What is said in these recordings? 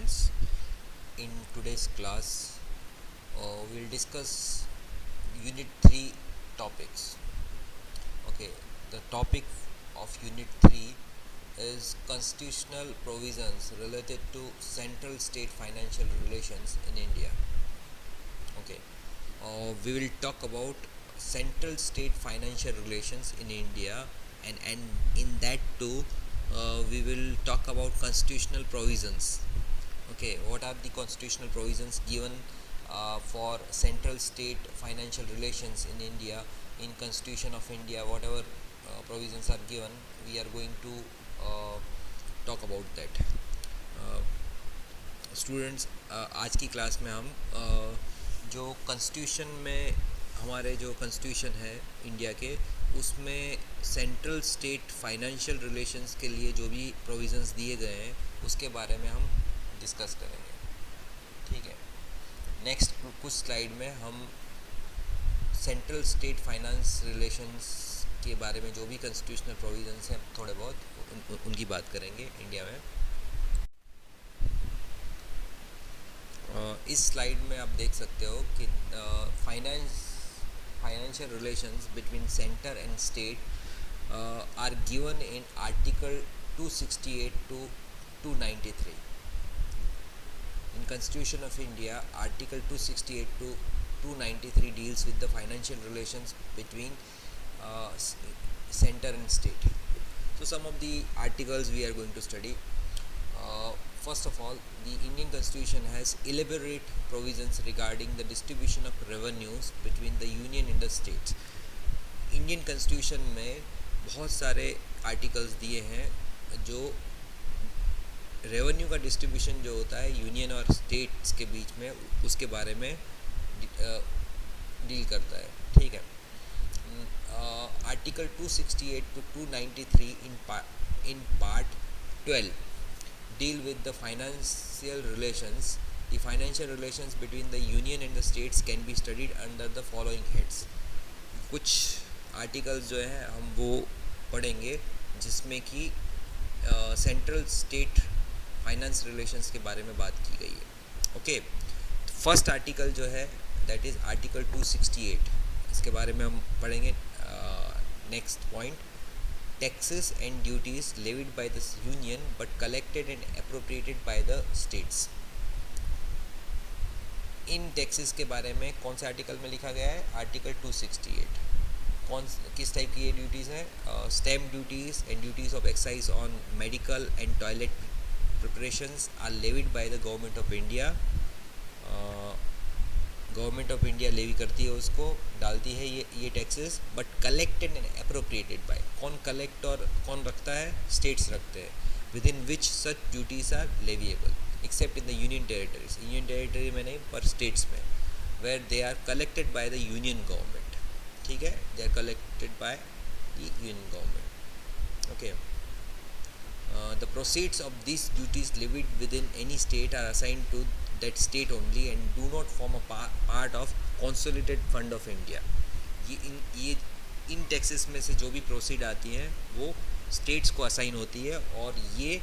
students. In today's class, we'll discuss Unit 3 topics. Okay, the topic of Unit 3 is constitutional provisions related to central state financial relations in India. Okay, we will talk about central state financial relations in India, and in that too, we will talk about constitutional provisions. Okay, what are the constitutional provisions given for central state financial relations in India? In Constitution of India, whatever provisions are given, we are going to talk about that. Students, आज की class में हम जो constitution में हमारे जो constitution है India के, उसमें सेंट्रल स्टेट फाइनेंशियल रिलेशंस के लिए जो भी प्रोविज़न्स दिए गए हैं उसके बारे में हम डिस्कस करेंगे. ठीक है, नेक्स्ट कुछ स्लाइड में हम सेंट्रल स्टेट फाइनेंस रिलेशंस के बारे में जो भी कॉन्स्टिट्यूशनल प्रोविज़न्स हैं थोड़े बहुत उनकी बात करेंगे इंडिया में. इस स्लाइड में आप देख सकते हो कि financial relations between centre and state are given in article 268 to 293. In Constitution of India, Article 268 to 293 deals with the financial relations between center and state. So some of the articles we are going to study. First of all, the Indian Constitution has elaborate provisions regarding the distribution of revenues between the union and the states. Indian Constitution में बहुत सारे articles दिए हैं जो revenue का distribution जो होता है यूनियन और स्टेट्स के बीच में, उसके बारे में डील करता है. ठीक है, article 268 to 293 in part 12 deal with the financial relations. The financial relations between the union and the states can be studied under the following heads. कुछ आर्टिकल्स जो हैं हम वो पढ़ेंगे जिसमें कि सेंट्रल स्टेट फाइनेंस रिलेशंस के बारे में बात की गई है. ओके, फर्स्ट आर्टिकल जो है दैट इज़ आर्टिकल 268. इसके बारे में हम पढ़ेंगे. Next point, taxes and duties levied by the union but collected and appropriated by the states. In taxes के बारे में कौन से आर्टिकल में लिखा गया है? आर्टिकल 268. किस टाइप की ये ड्यूटीज़ हैं? Stamp duties and duties of excise on medical and toilet preparations are levied by the government of India. Government of India levy करती है, उसको डालती है ये taxes, but collected and appropriated by. कौन कलेक्ट और कौन रखता है? स्टेट्स रखते हैं. Within which such duties are leviable except in the union territories. Union territory में नहीं, पर स्टेट्स में, where they are collected by the union government. ठीक है, they are collected by the union government. Okay, the proceeds of this duties levied within any state are assigned to that state only and do not form a part of consolidated fund of India. ये इन taxes में से जो भी proceed आती हैं वो states को assign होती है, और ये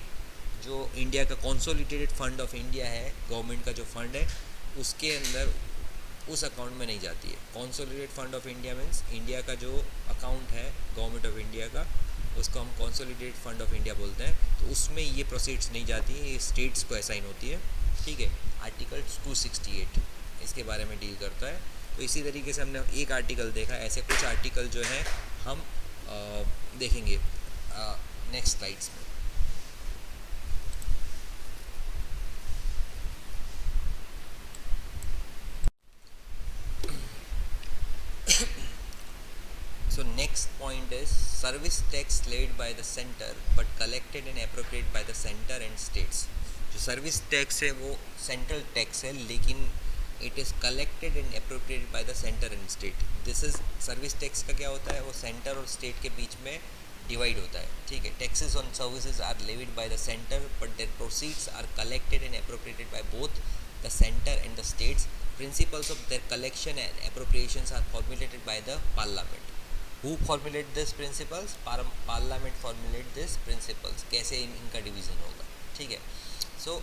जो इंडिया का कंसोलिडेटेड फंड ऑफ इंडिया है, गवर्नमेंट का जो फंड है, उसके अंदर उस अकाउंट में नहीं जाती है. Consolidated fund of India means India का जो अकाउंट है गवर्नमेंट ऑफ इंडिया का, उसको हम कंसोलिडेटेड फंड ऑफ इंडिया बोलते हैं. तो उसमें ये प्रोसीड्स नहीं जाती है, ये स्टेट्स को असाइन होती है. ठीक है, आर्टिकल 268 इसके बारे में डील करता है. तो इसी तरीके से हमने एक आर्टिकल देखा, ऐसे कुछ आर्टिकल जो हैं हम देखेंगे नेक्स्ट स्लाइड्स में. So next point is service tax levied by the center but collected and appropriated by the center and states. जो सर्विस टैक्स है वो सेंट्रल टैक्स है, लेकिन it is collected and appropriated bye the centre and state. This is service tax का क्या होता है? वो सेंटर और स्टेट के बीच में डिवाइड होता है. ठीक है, taxes on services are levied by the centre but their proceeds are collected and appropriated by both the centre and the states. Principles of their collection and appropriations are formulated by the parliament. Who formulate this principles? Parliament formulate this principles. कैसे इनका division होगा. ठीक है, so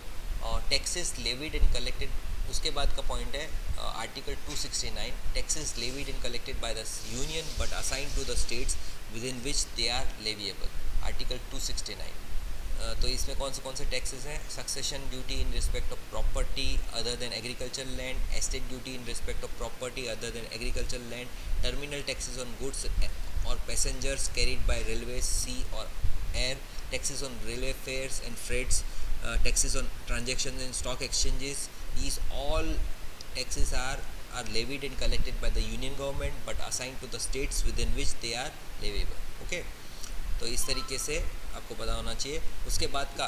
taxes levied and collected, उसके बाद का point है article 269, taxes levied and collected by the union but assigned to the states within which they are leviable, article 269। तो इसमें कौन से टैक्सेस हैं? Succession duty in respect of property other than agricultural land, estate duty in respect of property other than agricultural land, terminal taxes on goods और passengers carried bye railway, सी और air, taxes on railway fares and freights, taxes on transactions in stock exchanges. These all taxes are levied and collected by the union government but assigned to the states within which they are leviable. Okay, तो इस तरीके से आपको पता होना चाहिए। उसके बाद का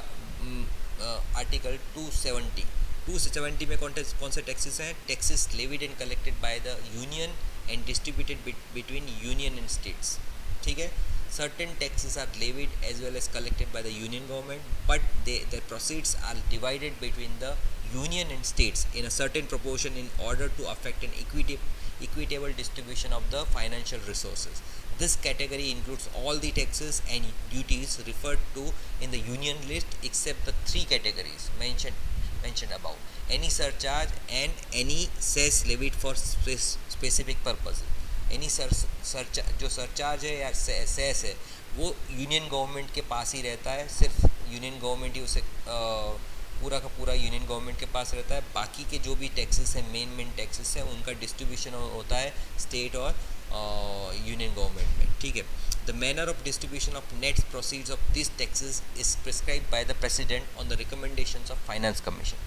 आर्टिकल 270 में कौन से टैक्सेस हैं? Taxes levied and collected by the union and distributed between union and states. ठीक है, certain taxes are levied as well as collected by the union government, but their proceeds are divided between the union and states in a certain proportion in order to affect an equitable distribution of the financial resources. This category includes all the taxes and duties referred to in the union list except the three categories mentioned above. Any surcharge and any cess levied for specific purposes. Any जो surcharge है या cess है वो union government के पास ही रहता है, सिर्फ union government ही उसे पूरा का पूरा यूनियन गवर्नमेंट के पास रहता है। बाकी के जो भी टैक्सेस हैं, मेन टैक्सेस हैं, उनका डिस्ट्रीब्यूशन होता है स्टेट और यूनियन गवर्नमेंट में। ठीक है, the manner of distribution of net proceeds of this taxes is prescribed by the president on the recommendations of finance commission.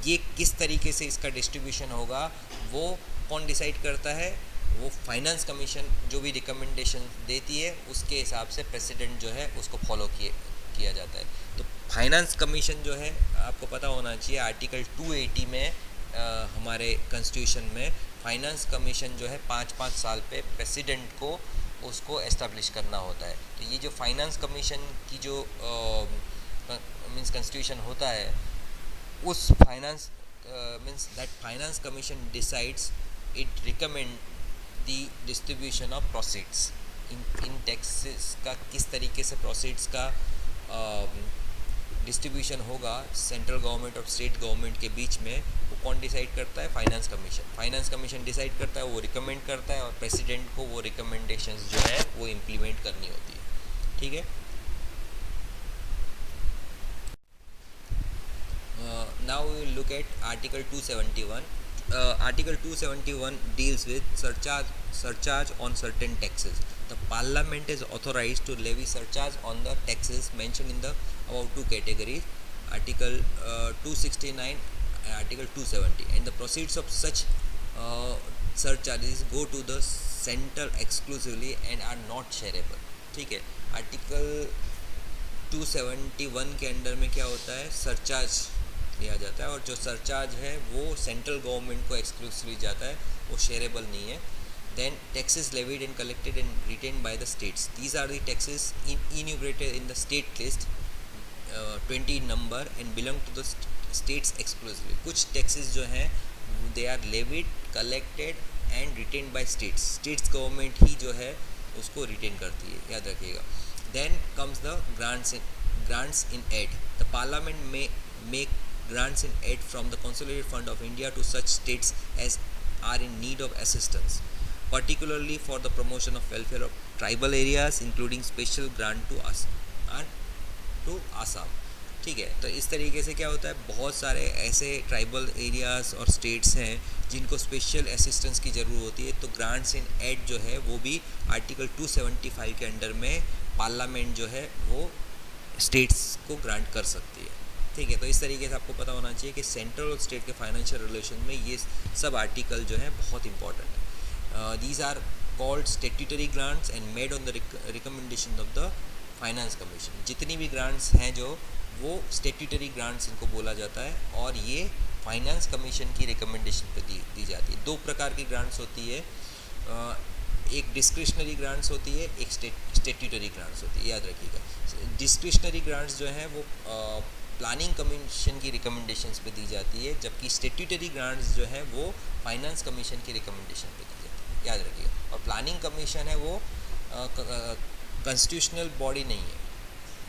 ये किस तरीके से इसका डिस्ट्रीब्यूशन होगा वो कौन डिसाइड करता है? वो फाइनेंस कमीशन जो भी रिकमेंडेशन देती है उसके हिसाब से प्रेसिडेंट जो है उसको फॉलो किया जाता है। तो फाइनेंस कमीशन जो है आपको पता होना चाहिए, आर्टिकल 280 में हमारे कॉन्स्टिट्यूशन में फाइनेंस कमीशन जो है 5-5 साल पे प्रेसिडेंट को उसको एस्टेब्लिश करना होता है। तो ये जो फाइनेंस कमीशन की जो मीन्स कॉन्स्टिट्यूशन होता है, उस finance means that finance commission decides, it recommend the distribution of proceeds. In taxes का किस तरीके से प्रोसीड्स का डिस्ट्रीब्यूशन होगा सेंट्रल गवर्नमेंट और स्टेट गवर्नमेंट के बीच में, वो कौन डिसाइड करता है? फाइनेंस कमीशन डिसाइड करता है, वो रिकमेंड करता है और प्रेसिडेंट को वो रिकमेंडेशंस जो है वो इम्प्लीमेंट करनी होती है। ठीक है, now we will look at article 271. Article 271 deals with surcharge on certain taxes. The Parliament is authorized to levy surcharge on the taxes mentioned in the above two categories, Article 269 and Article 270, and the proceeds of such surcharges go to the center exclusively and are not shareable. ठीक है, article 271 के under में क्या होता है? Surcharge लिया जाता है और जो सरचार्ज है वो सेंट्रल गवर्नमेंट को एक्सक्लूसिवली जाता है, वो शेयरेबल नहीं है। Then taxes levied and collected and retained by the states, these are the taxes enumerated in the state list 20 number and belong to the states exclusively. कुछ taxes जो हैं they are levied, collected and retained by states government ही जो है उसको retain करती है, याद रखिएगा। Then comes the grants in aid. The parliament में make grants in aid from the Consolidated Fund of India to such states as are in need of assistance, particularly for the promotion of welfare of tribal areas, including special grant to Assam. ठीक है, तो इस तरीके से क्या होता है, बहुत सारे ऐसे ट्राइबल एरियाज़ और स्टेट्स हैं जिनको स्पेशल असिस्टेंस की ज़रूरत होती है, तो ग्रांट्स इन एड जो है वो भी आर्टिकल 275 के अंडर में पार्लियामेंट जो है वो स्टेट्स को ग्रांट कर सकती है। ठीक है, तो इस तरीके से आपको पता होना चाहिए कि सेंट्रल और स्टेट के फाइनेंशियल रिलेशन में ये सब आर्टिकल जो है बहुत इंपॉर्टेंट है। These are called statutory grants and made on the recommendation of the finance commission. जितनी भी ग्रांट्स हैं जो वो स्टेट्यूटरी ग्रांट्स इनको बोला जाता है और ये फाइनेंस कमीशन की रिकमेंडेशन पे दी जाती है। दो प्रकार की ग्रांट्स होती है, एक डिस्क्रिशनरी ग्रांट्स होती है, एक स्टेट्यूटरी ग्रांट्स होती है, याद रखिएगा। डिस्क्रिशनरी ग्रांट्स जो हैं वो प्लानिंग कमीशन की रिकमेंडेशंस पे दी जाती है, जबकि स्टेट्यूटरी ग्रांट्स जो है वो फाइनेंस कमीशन की रिकमेंडेशन पे दी जाती है, याद रखिएगा। और प्लानिंग कमीशन है वो कॉन्स्टिट्यूशनल बॉडी नहीं है,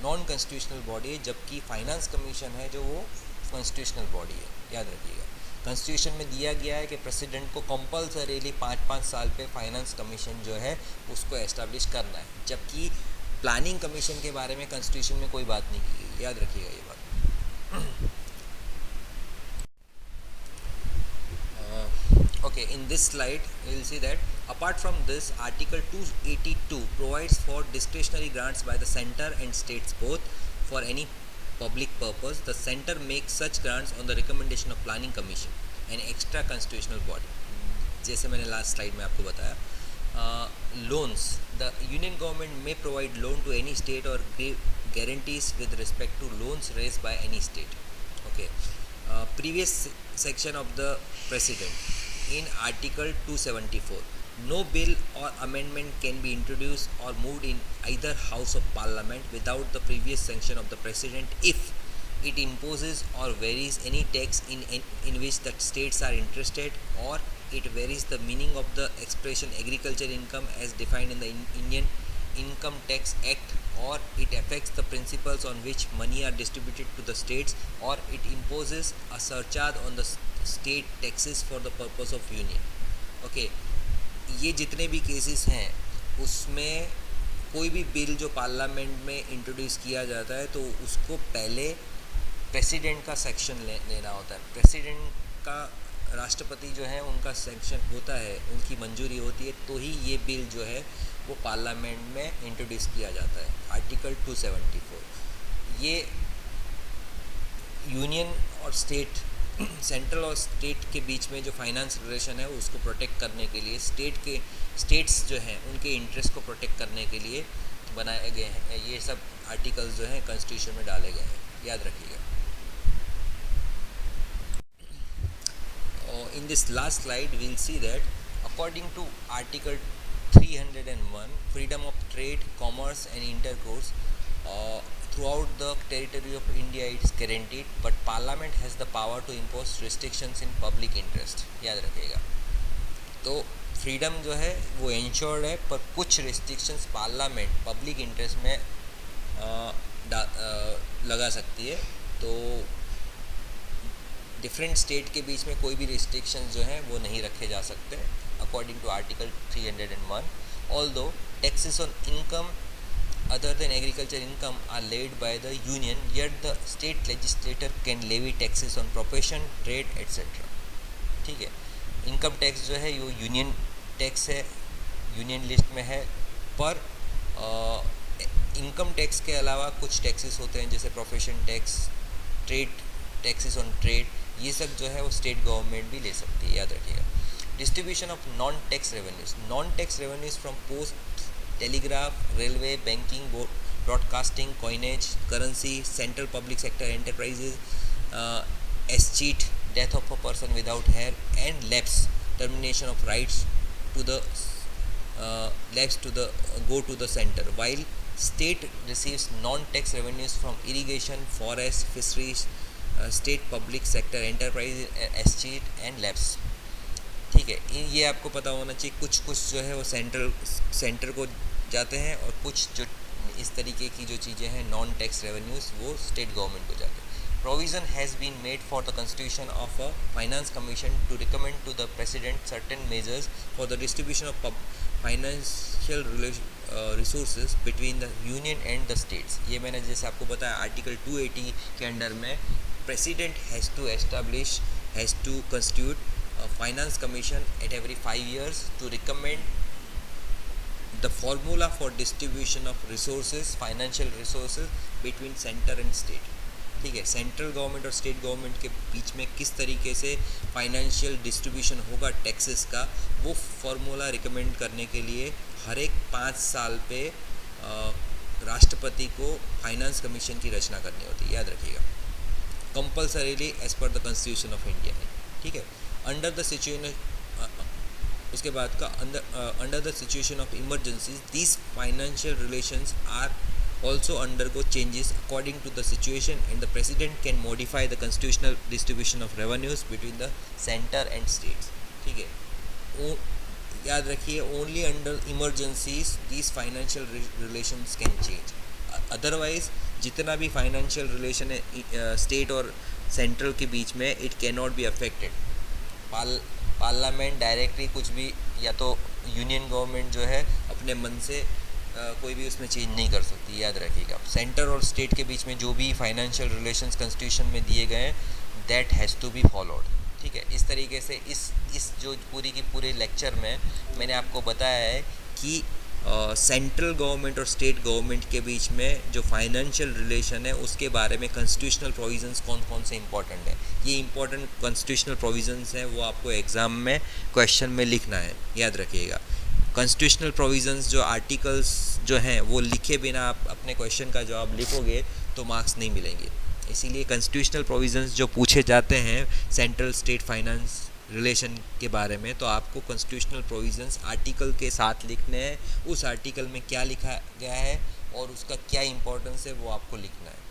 नॉन कॉन्स्टिट्यूशनल बॉडी है, जबकि फाइनेंस कमीशन है जो वो कॉन्स्टिट्यूशनल बॉडी है, याद रखिएगा। कॉन्स्टिट्यूशन में दिया गया है कि प्रेसिडेंट को कंपल्सरीली 5-5 साल पे फाइनेंस कमीशन जो है उसको एस्टेब्लिश करना है, जबकि प्लानिंग कमीशन के बारे में कॉन्स्टिट्यूशन में कोई बात नहीं की गई, याद रखिएगा ये बात। Okay, in this slide you will see that apart from this, article 282 provides for discretionary grants by the center and states both for any public purpose. The center makes such grants on the recommendation of planning commission, an extra constitutional body. जैसे मैंने last slide में आपको बताया, loans, the union government may provide loan to any state or give guarantees with respect to loans raised by any state. Okay, previous section of the president. In Article 274, no bill or amendment can be introduced or moved in either House of Parliament without the previous sanction of the President if it imposes or varies any tax in which the states are interested, or it varies the meaning of the expression agriculture income as defined in the Indian Income Tax Act, or it affects the principles on which money are distributed to the states, or it imposes a surcharge on the state taxes for the purpose of union. Okay, ये जितने भी cases हैं उसमें कोई भी bill जो parliament में introduce किया जाता है तो उसको पहले प्रेसिडेंट का सेक्शन लेना होता है। प्रेसिडेंट का, राष्ट्रपति जो है उनका सेक्शन होता है, उनकी मंजूरी होती है, तो ही ये बिल जो है वो पार्लियामेंट में इंट्रोड्यूस किया जाता है। आर्टिकल 274 ये यूनियन और स्टेट, सेंट्रल और स्टेट के बीच में जो फाइनेंस रिलेशन है उसको प्रोटेक्ट करने के लिए, स्टेट्स जो हैं उनके इंटरेस्ट को प्रोटेक्ट करने के लिए बनाए गए हैं। ये सब आर्टिकल्स जो हैं कॉन्स्टिट्यूशन में डाले गए हैं, याद रखिएगा। In this last slide we will see that according to Article 301, freedom of trade, commerce and intercourse throughout the territory of India is guaranteed, but Parliament has the power to impose restrictions in public interest, याद रखिएगा। तो freedom जो है वो insured है, पर कुछ restrictions parliament public interest में लगा सकती है। तो डिफरेंट स्टेट के बीच में कोई भी रिस्ट्रिक्शंस जो हैं वो नहीं रखे जा सकते according to article 301। Although taxes on income other than agriculture income are laid by the union, yet the state legislator can levy taxes on profession, trade etc. ठीक है, इनकम टैक्स जो है ये यूनियन टैक्स है, union list में है, पर income tax के अलावा कुछ टैक्सेस होते हैं जैसे profession tax, trade taxes on trade, ये सब जो है वो स्टेट गवर्नमेंट भी ले सकती है, याद रखिएगा। Distribution of non tax revenues, non tax revenues from post, telegraph, railway, banking, broadcasting, coinage, currency, central public sector enterprises, escheat, death of a person without heir and lapse, termination of rights to the go to the center, while state receives non-tax revenues from irrigation, forest, fisheries, state public sector enterprise, escheat and labs। ठीक है, ये आपको पता होना चाहिए। कुछ जो है वो सेंटर को जाते हैं और कुछ जो इस तरीके की जो चीज़ें हैं नॉन टैक्स रेवेन्यूज़ वो स्टेट गवर्नमेंट को जाते हैं। Provision has been made for the constitution of a finance commission to recommend to the president certain measures for the distribution of financial resources between the union and the states. ये मैंने जैसे आपको बताया article 280 के under में president has to constitute finance commission at every 5 years to recommend the formula for distribution of resources, financial resources between center and state। ठीक है, central government और स्टेट गवर्नमेंट के बीच में किस तरीके से फाइनेंशियल डिस्ट्रीब्यूशन होगा टैक्सेस का, वो फार्मूला रिकमेंड करने के लिए हर एक 5 साल पे राष्ट्रपति को फाइनेंस कमीशन की रचना करनी होती है, याद रखिएगा, compulsorily as per the constitution of India. ठीक है, अंडर द सिचुएशन, उसके बाद का under the situation of emergencies these financial relations are also undergo changes according to the situation, and the president can modify the constitutional distribution of revenues between the center and states। ठीक है, वो याद रखिए, only under emergencies these financial relations can change, otherwise जितना भी financial relation है state और central के बीच में, it can not be affected. Parliament directly कुछ भी, या तो यूनियन गवर्नमेंट जो है अपने मन से कोई भी उसमें चेंज नहीं कर सकती, याद रखिएगा। सेंटर और स्टेट के बीच में जो भी फाइनेंशियल रिलेशंस कॉन्स्टिट्यूशन में दिए गए हैं, that has to be followed, ठीक है। इस तरीके से इस जो पूरी की पूरे लेक्चर में मैंने आपको बताया है कि सेंट्रल गवर्नमेंट और स्टेट गवर्नमेंट के बीच में जो फाइनेंशियल रिलेशन है उसके बारे में कॉन्स्टिट्यूशनल प्रोविजंस कौन कौन से इंपॉर्टेंट है। ये इंपॉर्टेंट कॉन्स्टिट्यूशनल प्रोविजंस हैं, वो आपको एग्ज़ाम में क्वेश्चन में लिखना है, याद रखिएगा। कॉन्स्टिट्यूशनल प्रोविजंस जो आर्टिकल्स जो हैं वो लिखे बिना आप अपने क्वेश्चन का जवाब लिखोगे तो मार्क्स नहीं मिलेंगे। इसीलिए कॉन्स्टिट्यूशनल प्रोविजंस जो पूछे जाते हैं सेंट्रल स्टेट फाइनेंस रिलेशन के बारे में, तो आपको कॉन्स्टिट्यूशनल प्रोविजंस आर्टिकल के साथ लिखने हैं। उस आर्टिकल में क्या लिखा गया है और उसका क्या इंपॉर्टेंस है वो आपको लिखना है।